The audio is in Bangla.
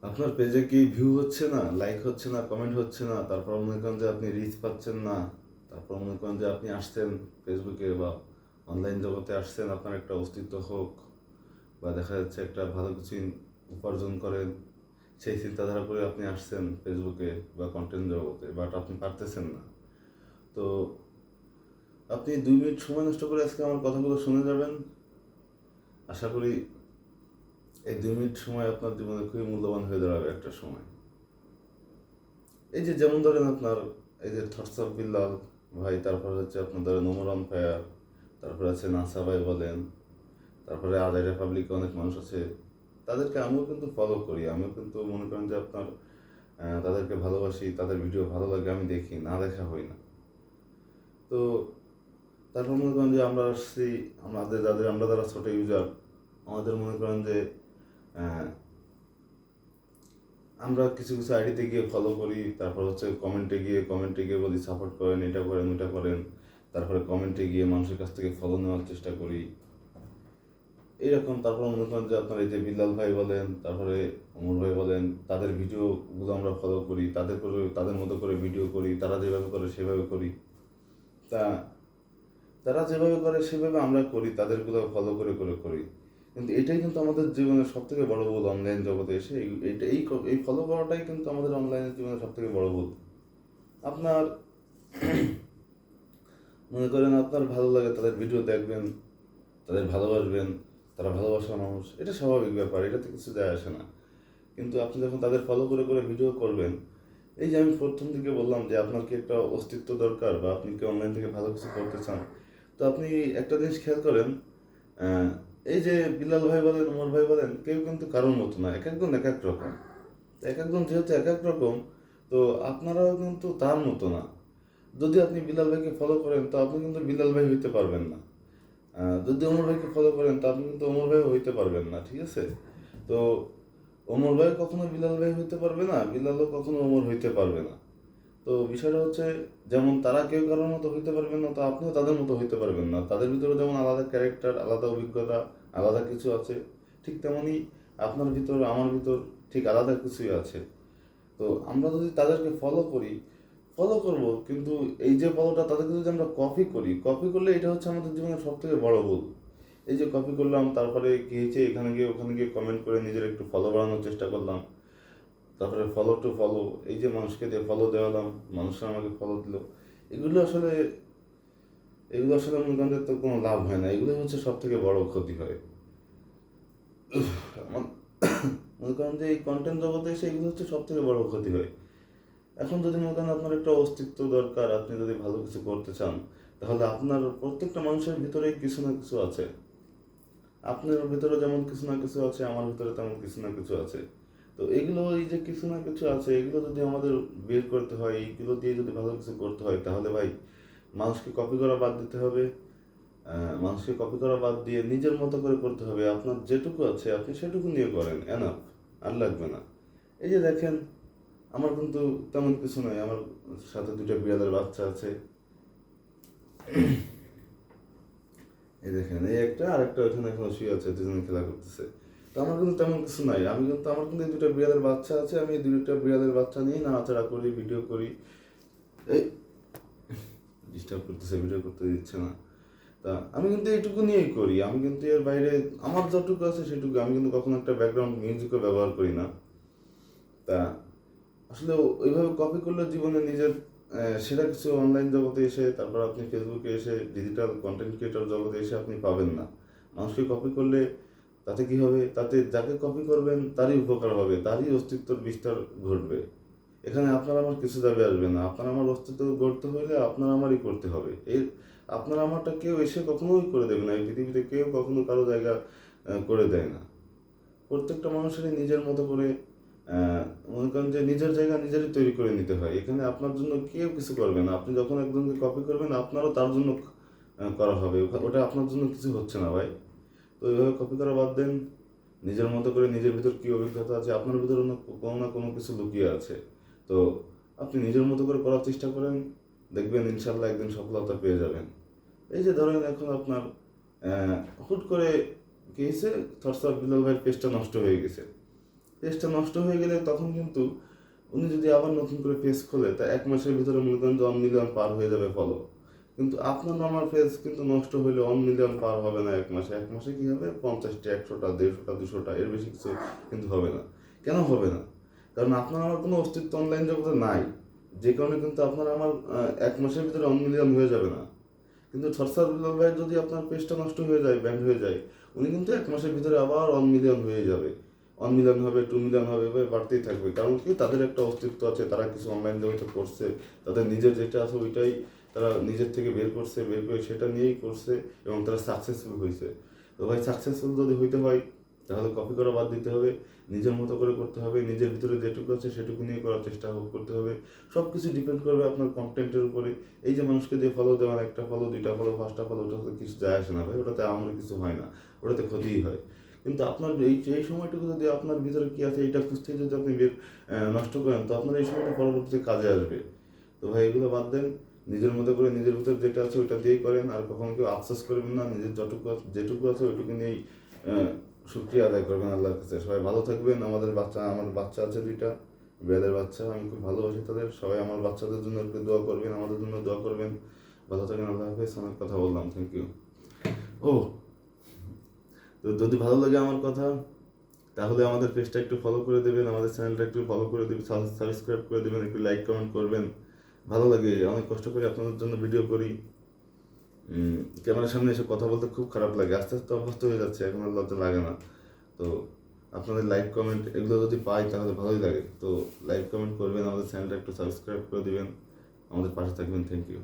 আপনার পেজে কি ভিউ হচ্ছে না, লাইক হচ্ছে না, কমেন্ট হচ্ছে না, তারপর মনে করেন যে আপনি রিচ পাচ্ছেন না, তারপর মনে করেন যে আপনি আসছেন ফেসবুকে বা অনলাইন জগতে আসছেন আপনার একটা অস্তিত্ব হোক, বা দেখা যাচ্ছে একটা ভালো কিছু উপার্জন করেন, সেই চিন্তাধারা করে আপনি আসছেন ফেসবুকে বা কন্টেন্ট জগতে, বাট আপনি পারতেছেন না। তো আপনি 2 মিনিট সময় নষ্ট করে আজকে আমার কথাগুলো শুনে যাবেন। আশা করি এই 2 মিনিট সময় আপনার জীবনে খুবই মূল্যবান হয়ে দাঁড়াবে একটা সময়। এই যে যেমন ধরেন আপনার এই যে থটস অফ বিল্লাল ভাই, তারপর হচ্ছে আপনার ধরেন ওমরান ফায়ার, তারপরে আছে নাসা ভাই বলেন, তারপরে আদায় রিপাবলিকে অনেক মানুষ আছে, তাদেরকে আমিও কিন্তু ফলো করি, আমিও কিন্তু মনে করেন যে আপনার তাদেরকে ভালোবাসি, তাদের ভিডিও ভালো লাগে, আমি দেখি, না দেখা হয় না। তো তারপর মনে করেন যে আমরা আসছি, আমরা যারা ছোট ইউজার, আমাদের মনে করেন যে আহ, আমরা কিছু কিছু আইডিতে গিয়ে ফলো করি, তারপর হচ্ছে কমেন্টে গিয়ে বলি সাপোর্ট করেন, এটা করেন ওটা করেন, তারপরে কমেন্টে গিয়ে মানুষের কাছ থেকে ফলো নেওয়ার চেষ্টা করি এইরকম। তারপর মনে করেন যে আপনার এই যে বিল্লাল ভাই বলেন, তারপরে অমর ভাই বলেন, তাদের ভিডিওগুলো আমরা ফলো করি, তাদের মতো করে ভিডিও করি, তারা যেভাবে করে সেভাবে করি। তা তারা যেভাবে করে সেভাবে আমরা করি, তাদেরগুলো ফলো করে করে করি। কিন্তু এটাই কিন্তু আমাদের জীবনের সব থেকে বড় ভুল, অনলাইন জগতে এসে এই ফলো করাটাই কিন্তু আমাদের অনলাইনের জীবনের সব থেকে বড় ভুল। আপনার মনে করেন আপনার ভালো লাগে, তাদের ভিডিও দেখবেন, তাদের ভালোবাসবেন, তারা ভালোবাসার মানুষ, এটা স্বাভাবিক ব্যাপার, এটাতে কিছু যায় আসে না। কিন্তু আপনি যখন তাদের ফলো করে করে ভিডিও করবেন, এই যে আমি প্রথম দিকে বললাম যে আপনার কি একটা অস্তিত্ব দরকার, বা আপনি কি অনলাইন থেকে ভালো কিছু করতে চান, তো আপনি একটা জিনিস খেয়াল করেন, আহ, এই যে বিল্লাল ভাই বলেন, ওমর ভাই বলেন, কেউ কিন্তু কারোর মতো না, এক একজন এক এক রকম। এক একজন যেহেতু এক এক রকম, তো আপনারাও কিন্তু তার মতো না। যদি আপনি বিলাল ভাইকে ফলো করেন, তো আপনি কিন্তু বিলাল ভাই হইতে পারবেন না। যদি অমর ভাইকে ফলো করেন, তো আপনি কিন্তু অমর ভাই হইতে পারবেন না, ঠিক আছে? তো অমর ভাই কখনো বিলাল ভাই হইতে পারবে না, বিলালও কখনো অমর হইতে পারবে না। তো বিষয়টা হচ্ছে, যেমন তারা কেউ কারোর মতো হইতে পারবেন না, তো আপনিও তাদের মতো হইতে পারবেন না। তাদের ভিতরে যেমন আলাদা ক্যারেক্টার, আলাদা অভিজ্ঞতা, আলাদা কিছু আছে, ঠিক তেমনই আপনার ভিতর, আমার ভিতর ঠিক আলাদা কিছুই আছে। তো আমরা যদি তাদেরকে ফলো করব, কিন্তু এই যে ফলোটা তাদেরকে যদি আমরা কপি করলে এটা হচ্ছে আমাদের জীবনের সব থেকে বড় ভুল। এই যে কপি করলাম, তারপরে কি হয়েছে, এখানে গিয়ে ওখানে গিয়ে কমেন্ট করে নিজের একটু ফলো বাড়ানোর চেষ্টা করলাম, তারপরে ফলো টু ফলো, এই যে মানুষকে দিয়ে ফলো দেওয়ালাম, মানুষরা আমাকে ফলো দিল, এগুলো আসলে এগুলো আসলে মনে করেন যে তো কোনো লাভ হয় না, এগুলো হচ্ছে সব থেকে বড় ক্ষতি হয়। আমার- মনে করেন যে এই কন্টেন্ট জগতে এসে এগুলো হচ্ছে সব থেকে বড় ক্ষতি হয়। এখন যদি মনে করেন আপনার একটা অস্তিত্ব দরকার, আপনি যদি ভালো কিছু করতে চান, তাহলে আপনার প্রত্যেকটা মানুষের ভিতরেই কিছু না কিছু আছে। আপনার ভিতরে যেমন কিছু না কিছু আছে, আমার ভিতরে তেমন কিছু না কিছু আছে। তো এগুলো, এই যে কিছু না কিছু আছে, এগুলো যদি আমাদের বের করতে হয়, এইগুলো দিয়ে যদি ভালো কিছু করতে হয়, তাহলে ভাই মানুষকে কপি করা বাদ দিতে হবে। মানুষকে কপি করা বাদ দিয়ে নিজের মতো করে করতে হবে। আপনার যেটুকু আছে আপনি সেটুকু নিয়ে করেন, এনাফ, আর লাগবে না। এই যে দেখেন, আমার কিন্তু তেমন কিছু নয়, আমার সাথে 2টা বিড়ালের বাচ্চা আছে। এই দেখেন, এই একটা আর একটা ওইখানে এখনো শুয়ে আছে, দুজনে খেলা করতেছে। তো আমার কিন্তু তেমন কিছু নাই, আমার কিন্তু এই 2টা বিড়ালের বাচ্চা আছে, আমি এই 2টা বিড়ালের বাচ্চা নিয়ে নাড়াচাড়া করি, ভিডিও করি। এই ডিস্টার্ব করতেছে, ভিডিও করতে দিচ্ছে না। তা আমি কিন্তু এইটুকু নিয়েই করি, আমি কিন্তু এর বাইরে আমার যতটুকু আছে সেটুকু, আমি কিন্তু কখনো একটা ব্যাকগ্রাউন্ড মিউজিকও ব্যবহার করি না। তা আসলে ওইভাবে কপি করলে জীবনে নিজের সেটা কিছু অনলাইন জগতে এসে, তারপর আপনি ফেসবুকে এসে, ডিজিটাল কন্টেন্ট ক্রিয়েটর জগতে এসে আপনি পাবেন না। মানুষকে কপি করলে তাতে কি হবে, তাতে যাকে কপি করবেন তারই উপকার হবে, তারই অস্তিত্বর বিস্তার ঘটবে। এখানে আপনার আমার কিছু দাবি আসবে না, আপনার আমার অস্তিত্ব গড়তে হলে আপনার আমারই করতে হবে। আপনার আমারটা কেউ এসে কখনোই করে দেবে না, এই পৃথিবীতে কেউ কখনো কারো জায়গা করে দেয় না। প্রত্যেকটা মানুষেরই নিজের মতো করে আহ, মনে করেন যে নিজের জায়গা নিজেরই তৈরি করে নিতে হয়, এখানে আপনার জন্য কেউ কিছু করবে না। আপনি যখন একজনকে কপি করবেন, আপনারও তার জন্য করা হবে, ওটা আপনার জন্য কিছু হচ্ছে না ভাই। তো এইভাবে কপি করা বাদ দেন, নিজের মতো করে, নিজের ভিতর কী অভিজ্ঞতা আছে, আপনার ভিতরে কোনো না কোনো কিছু লুকিয়ে আছে। তো আপনি নিজের মতো করে করার চেষ্টা করেন, দেখবেন ইনশাল্লাহ একদিন সফলতা পেয়ে যাবেন। এই যে ধরেন এখন আপনার হুট করে কি হয়েছে, থটস অফ বিল্লাল ভাইয়ের পেজটা নষ্ট হয়ে গেছে। পেজটা নষ্ট হয়ে গেলে তখন কিন্তু উনি যদি আবার নতুন করে পেজ খোলে তা 1 মাসের ভিতরে মনে করেন যে 1 মিলিয়ন পার হয়ে যাবে ফলো। কিন্তু আপনার নর্মাল পেজ কিন্তু নষ্ট হইলে 1 মিলিয়ন পার হবে না 1 মাসে। 1 মাসে কি হবে, 50টা, 100টা, 150টা, 200টা, এর বেশি কিছু কিন্তু হবে না। কেন হবে না? কারণ আপনার আমার কোনো অস্তিত্ব অনলাইন জগতে নাই, যে কারণে কিন্তু আপনার আমার 1 মাসের ভিতরে 1 মিলিয়ন হয়ে যাবে না। কিন্তু সরসার ভাই যদি আপনার পেজটা নষ্ট হয়ে যায়, ব্যান্ড হয়ে যায়, উনি কিন্তু 1 মাসের ভিতরে আবার 1 মিলিয়ন হয়ে যাবে। 1 মিলিয়ন হবে, 2 মিলিয়ন হবে, এভাবে বাড়তেই থাকবে। কারণ কি, তাদের একটা অস্তিত্ব আছে, তারা কিছু অনলাইন জগতে করছে, তাদের নিজের যেটা আছে ওইটাই তারা নিজের থেকে বের করছে, বের করে সেটা নিয়েই করছে এবং তারা সাকসেসফুল হয়েছে। তো ভাই, সাকসেসফুল যদি হইতে হয় তাহলে কপি করা বাদ দিতে হবে, নিজের মতো করে করতে হবে, নিজের ভিতরে যেটুকু আছে সেটুকু নিয়ে করার চেষ্টা করতে হবে। সব কিছু ডিপেন্ড করবে আপনার কন্টেন্টের উপরে। এই যে মানুষকে দিয়ে ফলো দেওয়ার, 1টা ফলো, 2টা ফলো, 5টা ফলো, ওটাতে কিছু যায় আসে না ভাই, ওটাতে আমার কিছু হয় না, ওটাতে ক্ষতিই হয়। কিন্তু আপনার এই সময়টুকু যদি আপনার ভিতরে কি আছে এইটা খুঁজতে যদি আপনি নষ্ট করেন, তো আপনার এই সময়টা পরবর্তীতে কাজে আসবে। তো ভাই এগুলো বাদ দেন, নিজের মতো করে নিজের ভিতরে যেটা আছে ওইটা দিয়েই করেন, আর কখনো কেউ আফসোস করবেন না, নিজের যেটুকু আছে ওইটুকু নিয়েই শুক্রিয়া আদায় করবেন আল্লাহর কাছে। সবাই ভালো থাকবেন। আমার বাচ্চা আছে 2টা, বিড়ালের বাচ্চা, আমি খুব ভালোবাসি তাদের। সবাই আমার বাচ্চাদের জন্য একটু দোয়া করবেন, আমাদের জন্য দোয়া করবেন। ভালো থাকেন, আল্লাহ হাফেজ। অনেক কথা বললাম, থ্যাংক ইউ। ও, তো যদি ভালো লাগে আমার কথা তাহলে আমাদের পেজটা একটু ফলো করে দেবেন, আমাদের চ্যানেলটা একটু ফলো করে দেবেন, সাবস্ক্রাইব করে দেবেন, একটু লাইক কমেন্ট করবেন। ভালো লাগে, অনেক কষ্ট করে আপনাদের জন্য ভিডিও করি। ক্যামেরার সামনে এসে কথা বলতে খুব খারাপ লাগে, আস্তে আস্তে অভ্যস্ত হয়ে যাচ্ছে, এখন আর লজ্জা লাগে না। তো আপনাদের লাইক কমেন্ট এগুলো যদি পাই তাহলে ভালোই লাগে। তো লাইক কমেন্ট করবেন, আমাদের চ্যানেলটা একটু সাবস্ক্রাইব করে দিবেন, আমাদের পাশে থাকবেন। Thank you.